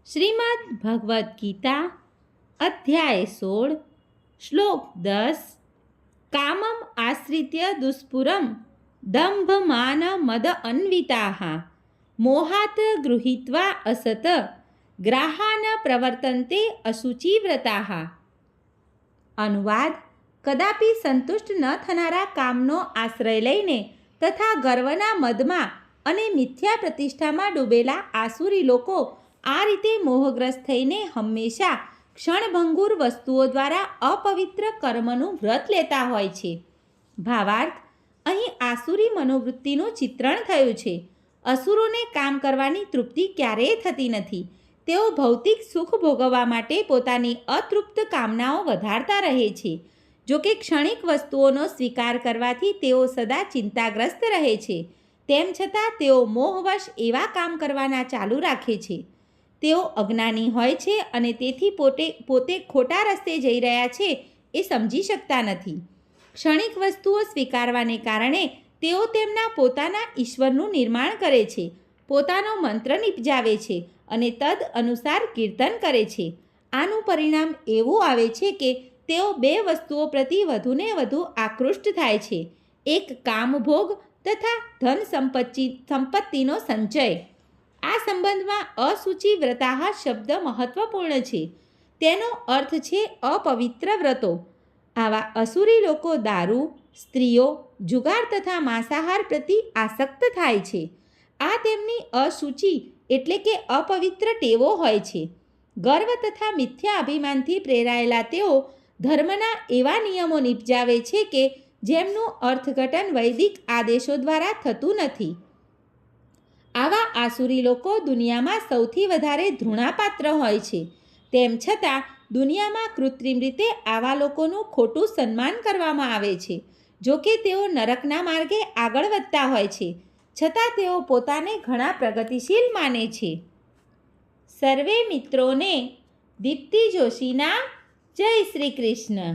શ્રીમદ્ ભગવદ્ ગીતા અધ્યાય 16 શ્લોક 10 કામમ આશ્રિત્ય દુષ્પુરમ દંભમાન મદ અન્વિતાઃ મોહાત ગૃહીત્વા અસત ગ્રાહાન પ્રવર્તન્તે અશુચિવ્રતાઃ. અનુવાદ: કદાપી સંતુષ્ટ ન થનારા કામનો આશ્રય લઈને તથા ગર્વના મદમાં અને મિથ્યા પ્રતિષ્ઠામાં ડૂબેલા આસુરી લોકો આ રીતે મોહગ્રસ્ત થઈને હંમેશા ક્ષણભંગુર વસ્તુઓ દ્વારા અપવિત્ર કર્મનું વ્રત લેતા હોય છે. ભાવાર્થ: અહીં આસુરી મનોવૃત્તિનું ચિત્રણ થયું છે. અસુરોને કામ કરવાની તૃપ્તિ ક્યારેય થતી નથી. તેઓ ભૌતિક સુખ ભોગવવા માટે પોતાની અતૃપ્ત કામનાઓ વધારતા રહે છે. જોકે ક્ષણિક વસ્તુઓનો સ્વીકાર કરવાથી તેઓ સદા ચિંતાગ્રસ્ત રહે છે. તેમ છતાં તેઓ મોહવશ એવા કામ કરવાના ચાલુ રાખે છે. તેઓ અજ્ઞાની હોય છે અને તેથી પોતે ખોટા રસ્તે જઈ રહ્યા છે એ સમજી શકતા નથી. ક્ષણિક વસ્તુઓ સ્વીકારવાને કારણે તેઓ તેમના પોતાના ઈશ્વરનું નિર્માણ કરે છે, પોતાનો મંત્ર નિપજાવે છે અને તદ અનુસાર કીર્તન કરે છે. આનું પરિણામ એવું આવે છે કે તેઓ બે વસ્તુઓ પ્રતિ વધુને વધુ આકૃષ્ટ થાય છે: એક કામભોગ તથા ધન સંપત્તિનો સંચય. આ સંબંધમાં અશુચિવ્રતાઃ શબ્દ મહત્વપૂર્ણ છે. તેનો અર્થ છે અપવિત્ર વ્રતો. આવા અસુરી લોકો દારૂ, સ્ત્રીઓ, જુગાર તથા માંસાહાર પ્રતિ આસક્ત થાય છે. આ તેમની અશુચિ એટલે કે અપવિત્ર ટેવો હોય છે. ગર્વ તથા મિથ્યા અભિમાનથી પ્રેરાયેલા તેઓ ધર્મના એવા નિયમો નિપજાવે છે કે જેમનું અર્થઘટન વૈદિક આદેશો દ્વારા થતું નથી. આવા આસુરી લોકો દુનિયામાં સૌથી વધારે ધૃણાપાત્ર હોય છે. તેમ છતાં દુનિયામાં કૃત્રિમ રીતે આવા લોકોનું ખોટું સન્માન કરવામાં આવે છે. જોકે તેઓ નરકના માર્ગે આગળ વધતા હોય છે, છતાં તેઓ પોતાને ઘણા પ્રગતિશીલ માને છે. સર્વે મિત્રોને દીપ્તિ જોશીના જય શ્રી કૃષ્ણ.